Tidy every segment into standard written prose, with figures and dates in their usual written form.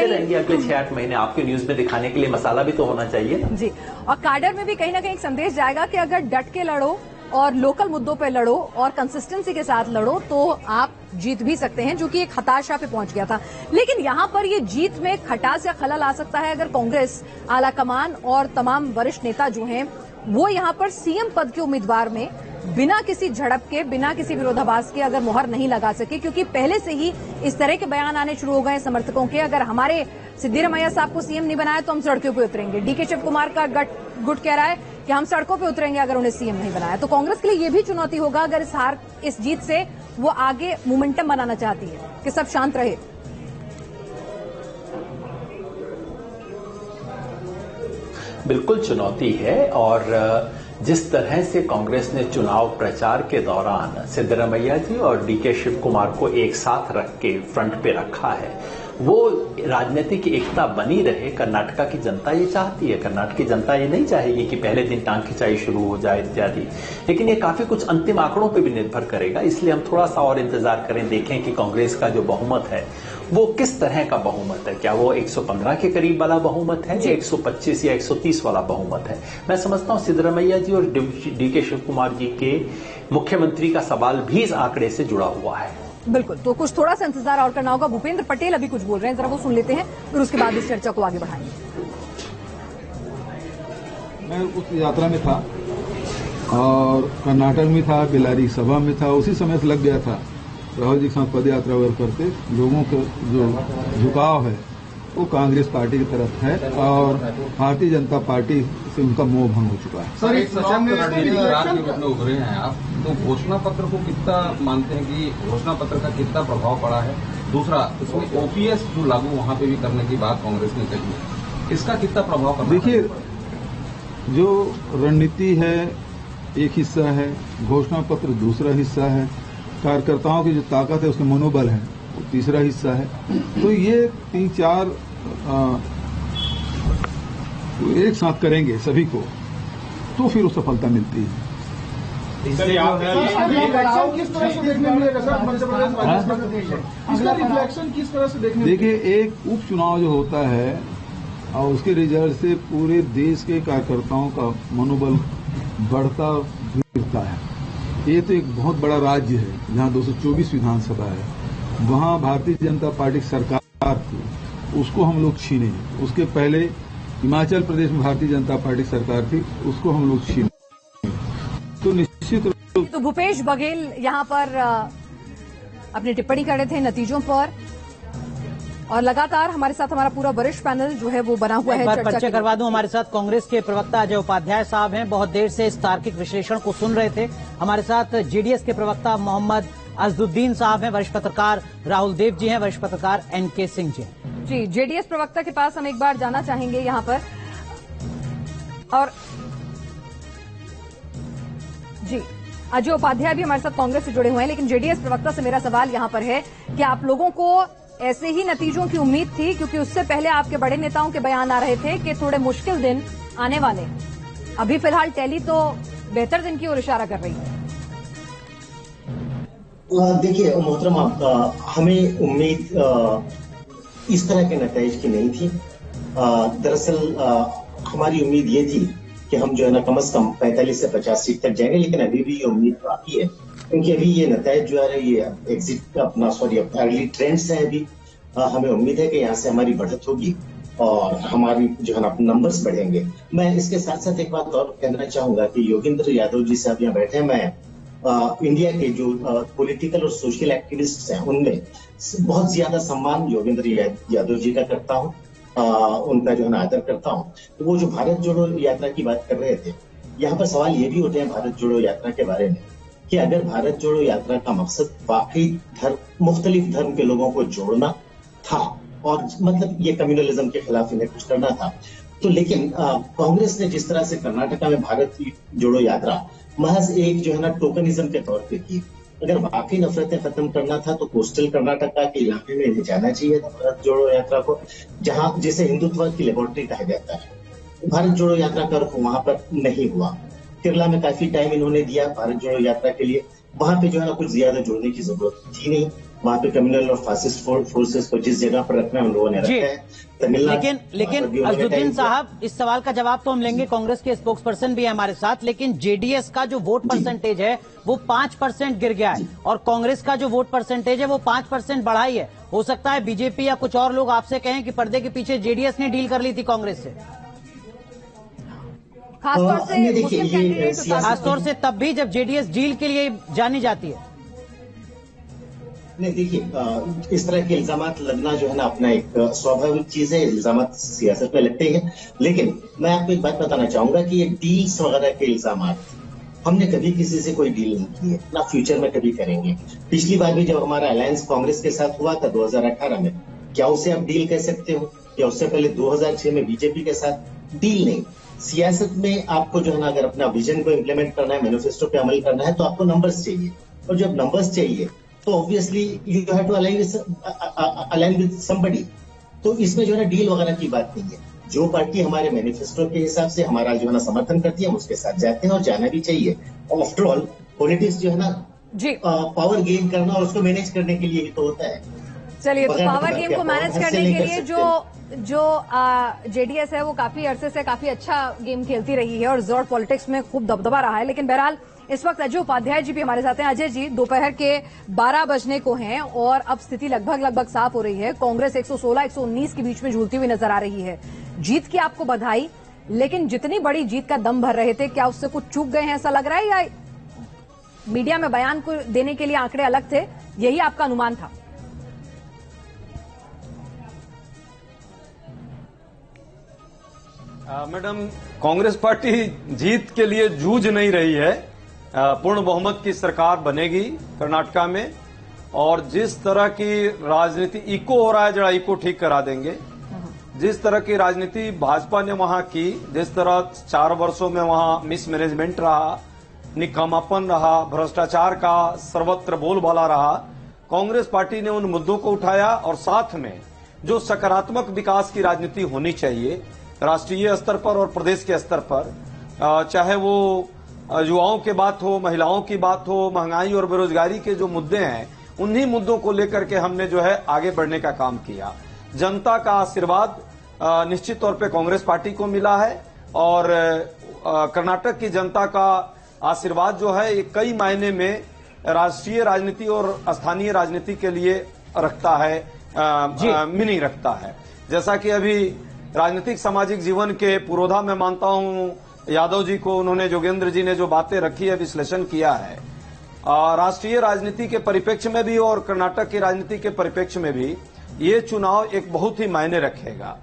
रहेंगे अगले 6-8 महीने आपके न्यूज में दिखाने के लिए मसाला भी तो होना चाहिए ना जी। और काडर में भी कहीं ना कहीं एक संदेश जाएगा कि अगर डट के लड़ो और लोकल मुद्दों पे लड़ो और कंसिस्टेंसी के साथ लड़ो तो आप जीत भी सकते हैं, जो कि एक हताशा पे पहुंच गया था। लेकिन यहां पर ये जीत में खटास या खलल आ सकता है अगर कांग्रेस आलाकमान और तमाम वरिष्ठ नेता जो हैं वो यहां पर सीएम पद के उम्मीदवार में बिना किसी झड़प के, बिना किसी विरोधाभास के अगर मुहर नहीं लगा सके, क्योंकि पहले से ही इस तरह के बयान आने शुरू हो गए समर्थकों के, अगर हमारे सिद्धिरमैया साहब को सीएम नहीं बनाया तो हम सड़कों पे उतरेंगे। डीके शिव कुमार का गुट कह रहा है कि हम सड़कों पे उतरेंगे अगर उन्हें सीएम नहीं बनाया। तो कांग्रेस के लिए यह भी चुनौती होगा अगर इस जीत से वो आगे मोमेंटम बनाना चाहती है कि सब शांत रहे। बिल्कुल चुनौती है। और जिस तरह से कांग्रेस ने चुनाव प्रचार के दौरान सिद्धरमैया जी और डीके शिव कुमार को एक साथ रख के फ्रंट पे रखा है, वो राजनीतिक एकता बनी रहे। कर्नाटका की जनता ये चाहती है। कर्नाटक की जनता ये नहीं चाहेगी कि पहले दिन टांग खिंचाई शुरू हो जाए इत्यादि। लेकिन ये काफी कुछ अंतिम आंकड़ों पे भी निर्भर करेगा, इसलिए हम थोड़ा सा और इंतजार करें, देखें कि कांग्रेस का जो बहुमत है वो किस तरह का बहुमत है। क्या वो 115 के करीब वाला बहुमत है या 125 या 130 वाला बहुमत है। मैं समझता हूं सिद्धरमैया जी और डीके शिव कुमार जी के मुख्यमंत्री का सवाल भी इस आंकड़े से जुड़ा हुआ है। बिल्कुल, तो कुछ थोड़ा सा इंतजार और करना होगा। भूपेंद्र पटेल अभी कुछ बोल रहे हैं, जरा वो सुन लेते हैं, फिर उसके बाद इस चर्चा को आगे बढ़ाएंगे। मैं उस यात्रा में था और कर्नाटक में था, बेलारी सभा में था, उसी समय से लग गया था। राहुल जी के साथ पद यात्रा वगैरह करते लोगों का जो झुकाव है वो कांग्रेस पार्टी की तरफ है और भारतीय जनता पार्टी से उनका मोह भंग हो चुका है। सर, एक सशक्त राज के रूप में उभरे हैं आप, तो घोषणा पत्र को कितना मानते हैं कि घोषणा पत्र का कितना प्रभाव पड़ा है? दूसरा, इसमें ओपीएस जो लागू वहां पे भी करने की बात कांग्रेस ने कही है, इसका कितना प्रभाव पड़ा? देखिए, जो रणनीति है एक हिस्सा है, घोषणा पत्र दूसरा हिस्सा है, कार्यकर्ताओं की जो ताकत है उसके मनोबल है वो तीसरा हिस्सा है। तो ये 3-4 एक साथ करेंगे सभी को तो फिर उस सफलता मिलती है। किस तरह से देखने मिलेगा सर? मध्य प्रदेश इसका रिफ्लेक्शन किस तरह से देखने? देखिए, एक उपचुनाव जो होता है और उसके रिजल्ट से पूरे देश के कार्यकर्ताओं का मनोबल बढ़ता गिरता है। ये तो एक बहुत बड़ा राज्य है जहां 224 विधानसभा है, वहां भारतीय जनता पार्टी की सरकार थी, उसको हम लोग छीने। उसके पहले हिमाचल प्रदेश में भारतीय जनता पार्टी की सरकार थी, उसको हम लोग छीने। तो निश्चित रूप तो भूपेश बघेल यहां पर अपनी टिप्पणी कर रहे थे नतीजों पर, और लगातार हमारे साथ हमारा पूरा वरिष्ठ पैनल जो है वो बना हुआ है। एक बार परिचय करवा दूं, हमारे साथ कांग्रेस के प्रवक्ता अजय उपाध्याय साहब हैं, बहुत देर से इस तार्किक विश्लेषण को सुन रहे थे। हमारे साथ जेडीएस के प्रवक्ता मोहम्मद अजदुद्दीन साहब हैं, वरिष्ठ पत्रकार राहुल देव जी हैं, वरिष्ठ पत्रकार एनके सिंह जी हैं। जी, जेडीएस प्रवक्ता के पास हम एक बार जाना चाहेंगे यहां पर। और जी, अजय उपाध्याय भी हमारे साथ कांग्रेस से जुड़े हुए हैं, लेकिन जेडीएस प्रवक्ता से मेरा सवाल यहां पर है कि आप लोगों को ऐसे ही नतीजों की उम्मीद थी, क्योंकि उससे पहले आपके बड़े नेताओं के बयान आ रहे थे कि थोड़े मुश्किल दिन आने वाले। अभी फिलहाल टैली तो बेहतर दिन की ओर इशारा कर रही है। देखिए मोहतरमा, हमें उम्मीद इस तरह के नतीजे की नहीं थी। दरअसल हमारी उम्मीद ये थी कि हम जो है ना कम से कम 45 से 50 सीट तक जाएंगे, लेकिन अभी भी ये उम्मीद बाकी है, क्योंकि अभी ये नतीजे जो है ये एग्जिट अर्ली ट्रेंड्स है। अभी हमें उम्मीद है कि यहाँ से हमारी बढ़त होगी और हमारी जो है ना नंबर्स बढ़ेंगे। मैं इसके साथ साथ एक बात और कहना चाहूंगा कि योगेंद्र यादव जी साहब यहाँ बैठे हैं। मैं इंडिया के जो पॉलिटिकल और सोशल एक्टिविस्ट हैं उनमें बहुत ज्यादा सम्मान योगेंद्र यादव जी का करता हूँ, उनका जो है ना आदर करता हूँ। तो वो जो भारत जोड़ो यात्रा की बात कर रहे थे, यहाँ पर सवाल ये भी होते हैं भारत जोड़ो यात्रा के बारे में कि अगर भारत जोड़ो यात्रा का मकसद वाकई मुख्तलिफ धर्म के लोगों को जोड़ना था और मतलब ये कम्युनलिज्म के खिलाफ इन्हें कुछ करना था, तो लेकिन कांग्रेस ने जिस तरह से कर्नाटका में भारत जोड़ो यात्रा महज एक जो है ना टोकनिज्म के तौर पे की। अगर वाकई नफरतें खत्म करना था तो कोस्टल कर्नाटका के इलाके में इन्हें जाना चाहिए था भारत जोड़ो यात्रा को, जहां जिसे हिंदुत्व की लेबोरेटरी कहा जाता है। भारत जोड़ो यात्रा का रुख वहां पर नहीं हुआ। केरला में काफी टाइम इन्होंने दिया भारत जोड़ो यात्रा के लिए, वहां पे जो है ना कुछ ज्यादा जोड़ने की जरूरत थी नहीं। वहां पे कम्युनल और फासिस्ट फोर्सेस को जिस जगह पर रखना उन लोगों ने रखा है। तमिलनाडु लेकिन अज़दुद्दीन साहब, इस सवाल का जवाब तो हम लेंगे, कांग्रेस के स्पोक्स पर्सन भी है हमारे साथ, लेकिन जेडीएस का जो वोट परसेंटेज है वो 5% गिर गया है और कांग्रेस का जो वोट परसेंटेज है वो 5% बढ़ाई है। हो सकता है बीजेपी या कुछ और लोग आपसे कहें कि पर्दे के पीछे जेडीएस ने डील कर ली थी कांग्रेस से, खासतौर से तब भी जब जेडीएस डील के लिए जानी जाती है। नहीं, देखिए, इस तरह के इल्जामात लगना जो है ना अपना एक स्वाभाविक चीज है। इल्जामात सियासत में लगते हैं, लेकिन मैं आपको एक बात बताना चाहूंगा कि ये डील्स वगैरह के इल्जामात हमने कभी किसी से कोई डील नहीं की है, ना फ्यूचर में कभी करेंगे। पिछली बार भी जब हमारा अलायंस कांग्रेस के साथ हुआ था 2018 में, क्या उसे आप डील कह सकते हो? या उससे पहले 2006 में बीजेपी के साथ डील नहीं। सियासत में आपको जो है ना अगर अपना विजन को इम्प्लीमेंट करना है, मैनिफेस्टो पे अमल करना है, तो आपको नंबर्स चाहिए, और जब नंबर्स चाहिए तो obviously you have to align with somebody. तो इसमें जो है ना डील वगैरह की बात नहीं है। जो पार्टी हमारे मैनिफेस्टो के हिसाब से हमारा जो है ना समर्थन करती है हम उसके साथ जाते हैं, और जाना भी चाहिए। आफ्टर ऑल पॉलिटिक्स जो है ना पावर गेन करना और उसको मैनेज करने के लिए ही तो होता है। चलिए, तो पावर गेम को मैनेज करने के लिए जो जेडीएस है वो काफी अरसे से काफी अच्छा गेम खेलती रही है और रिजॉर्ट पॉलिटिक्स में खूब दबदबा रहा है। लेकिन बहरहाल इस वक्त अजय उपाध्याय जी भी हमारे साथ हैं। अजय जी, दोपहर के 12 बजने को हैं और अब स्थिति लगभग साफ हो रही है। कांग्रेस 116-119 के बीच में झूलती हुई नजर आ रही है। जीत की आपको बधाई, लेकिन जितनी बड़ी जीत का दम भर रहे थे, क्या उससे कुछ चूक गए हैं ऐसा लग रहा है, या मीडिया में बयान को देने के लिए आंकड़े अलग थे, यही आपका अनुमान था? मैडम, कांग्रेस पार्टी जीत के लिए जूझ नहीं रही है। पूर्ण बहुमत की सरकार बनेगी कर्नाटका में, और जिस तरह की राजनीति इको हो रहा है, जरा इको ठीक करा देंगे। जिस तरह की राजनीति भाजपा ने वहां की, जिस तरह 4 वर्षों में वहां मिसमैनेजमेंट रहा, निकम्मापन रहा, भ्रष्टाचार का सर्वत्र बोलबाला रहा, कांग्रेस पार्टी ने उन मुद्दों को उठाया और साथ में जो सकारात्मक विकास की राजनीति होनी चाहिए राष्ट्रीय स्तर पर और प्रदेश के स्तर पर, चाहे वो युवाओं की बात हो, महिलाओं की बात हो, महंगाई और बेरोजगारी के जो मुद्दे हैं, उन्हीं मुद्दों को लेकर के हमने जो है आगे बढ़ने का काम किया। जनता का आशीर्वाद निश्चित तौर पे कांग्रेस पार्टी को मिला है, और कर्नाटक की जनता का आशीर्वाद जो है ये कई मायने में राष्ट्रीय राजनीति और स्थानीय राजनीति के लिए रखता है, मीनिंग रखता है। जैसा कि अभी राजनीतिक सामाजिक जीवन के पुरोधा में मानता हूं यादव जी को, उन्होंने जोगेंद्र जी ने जो बातें रखी है, विश्लेषण किया है, राष्ट्रीय राजनीति के परिप्रेक्ष्य में भी और कर्नाटक की राजनीति के परिप्रेक्ष्य में भी ये चुनाव एक बहुत ही मायने रखेगा।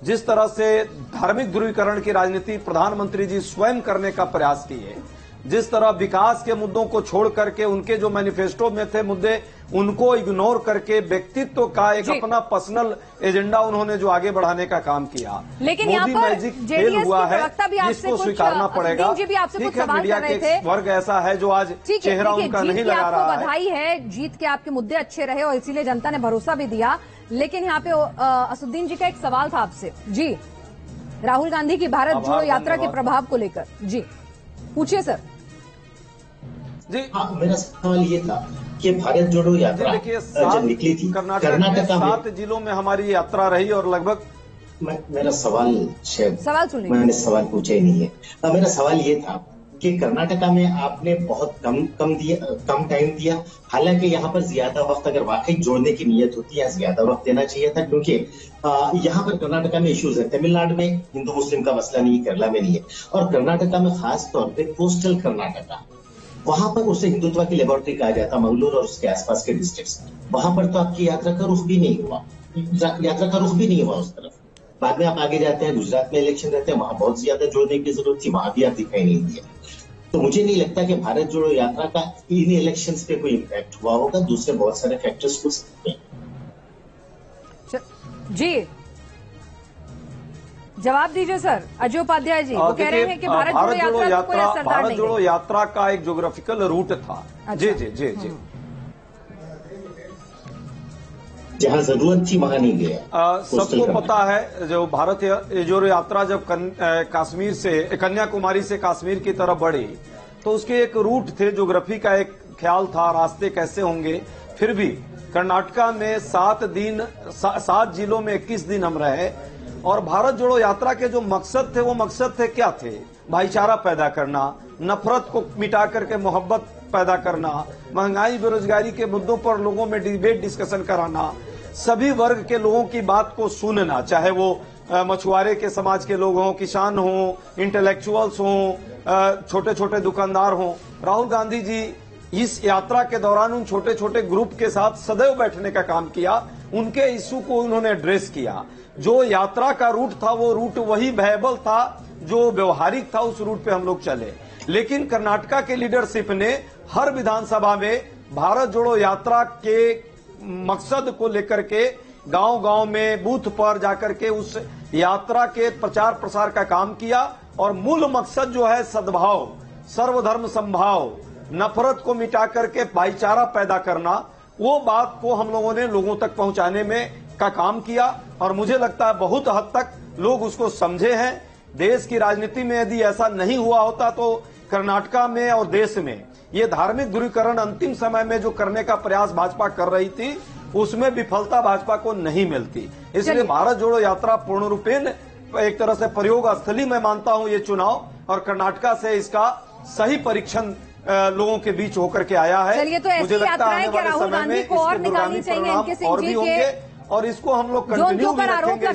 जिस तरह से धार्मिक ध्रुवीकरण की राजनीति प्रधानमंत्री जी स्वयं करने का प्रयास किए, जिस तरह विकास के मुद्दों को छोड़ करके उनके जो मैनिफेस्टो में थे मुद्दे उनको इग्नोर करके व्यक्तित्व का एक अपना पर्सनल एजेंडा उन्होंने जो आगे बढ़ाने का काम किया, लेकिन यहाँ पर फेल हुआ है, इसको स्वीकारना पड़ेगा। ठीक है, मीडिया के वर्ग ऐसा है जो आज चेहरा उनका नहीं लगा रहा है। बधाई है, जीत के आपके मुद्दे अच्छे रहे और इसीलिए जनता ने भरोसा भी दिया। लेकिन यहाँ पे असदुद्दीन जी का एक सवाल था आपसे जी, राहुल गांधी की भारत जोड़ो यात्रा के प्रभाव को लेकर। जी पूछिए सर। जी हाँ, मेरा सवाल ये था कि भारत जोड़ो यात्रा जब निकली थी कर्नाटक में 7 जिलों में हमारी यात्रा रही, और लगभग मेरा सवाल सुनिए, मैंने सवाल पूछा ही नहीं है। मेरा सवाल ये था कि कर्नाटका में आपने बहुत कम टाइम दिया, हालांकि यहाँ पर ज्यादा वक्त अगर वाकई जोड़ने की नीयत होती है ज्यादा वक्त देना चाहिए था, क्योंकि यहाँ पर कर्नाटका में इश्यूज है। तमिलनाडु में हिंदू मुस्लिम का मसला नहीं है, केरला में नहीं है, और कर्नाटका में खास तौर पर कोस्टल कर्नाटका, वहां पर उसे हिंदुत्व की लेबोरेटरी कहा जाता, मंगलूर और उसके आसपास के डिस्ट्रिक्ट्स, वहां पर तो आपकी यात्रा का रुख भी नहीं हुआ उस तरफ। बाद में आप आगे जाते हैं, गुजरात में इलेक्शन रहते हैं, वहां बहुत ज्यादा जोड़ने की जरूरत थी, वहां भी आप दिखाई नहीं दिए। तो मुझे नहीं लगता कि भारत जोड़ो यात्रा का इन इलेक्शंस पे कोई इम्पैक्ट हुआ होगा, दूसरे बहुत सारे फैक्टर्स हो सकते हैं। जी जवाब दीजिए सर। अजय उपाध्याय जी वो कह रहे हैं कि भारत जोड़ो यात्रा कोई असरदार नहीं है। भारत जोड़ो यात्रा का एक ज्योग्राफिकल रूट था। अच्छा। जी जी जी जी जहां जरूरत थी वहां नहीं गया। सबको पता है, जो भारत जोड़ो यात्रा जब कश्मीर से कन्याकुमारी से कश्मीर की तरफ बढ़ी, तो उसके एक रूट थे, ज्योग्राफी का एक ख्याल था, रास्ते कैसे होंगे। फिर भी कर्नाटका में 7 जिलों में 21 दिन हम रहे और भारत जोड़ो यात्रा के जो मकसद थे वो मकसद थे क्या थे? भाईचारा पैदा करना, नफरत को मिटा करके मोहब्बत पैदा करना, महंगाई बेरोजगारी के मुद्दों पर लोगों में डिबेट डिस्कशन कराना, सभी वर्ग के लोगों की बात को सुनना, चाहे वो मछुआरे के समाज के लोग हों, किसान हों, इंटेलेक्चुअल्स हों, छोटे छोटे दुकानदार हों। राहुल गांधी जी इस यात्रा के दौरान उन छोटे छोटे ग्रुप के साथ सदैव बैठने का काम किया, उनके इश्यू को उन्होंने एड्रेस किया। जो यात्रा का रूट था वो रूट वही वायबल था जो व्यवहारिक था, उस रूट पे हम लोग चले। लेकिन कर्नाटका के लीडरशिप ने हर विधानसभा में भारत जोड़ो यात्रा के मकसद को लेकर के गांव गांव में बूथ पर जाकर के उस यात्रा के प्रचार प्रसार का काम किया और मूल मकसद जो है सद्भाव, सर्वधर्म समभाव, नफरत को मिटा करके भाईचारा पैदा करना, वो बात को हम लोगों ने लोगों तक पहुंचाने में का काम किया और मुझे लगता है बहुत हद तक लोग उसको समझे हैं। देश की राजनीति में यदि ऐसा नहीं हुआ होता तो कर्नाटका में और देश में ये धार्मिक ध्रुवीकरण अंतिम समय में जो करने का प्रयास भाजपा कर रही थी उसमें विफलता भाजपा को नहीं मिलती। इसलिए भारत जोड़ो यात्रा पूर्ण रूपेण एक तरह से प्रयोग स्थली मैं मानता हूं ये चुनाव, और कर्नाटका से इसका सही परीक्षण लोगों के बीच होकर के आया है। चलिए, तो ऐसी यात्राएं क्या राहुल गांधी को और निकालनी चाहिए इनके और भी होंगे और इसको हम लोग कंटिन्यू भी रखेंगे।